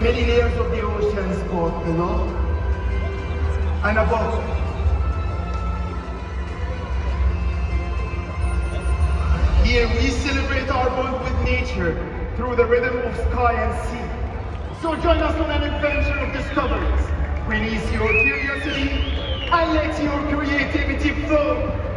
Many layers of the oceans, both below and above. Here we celebrate our bond with nature through the rhythm of sky and sea. So join us on an adventure of discoveries. Release your curiosity and let your creativity flow.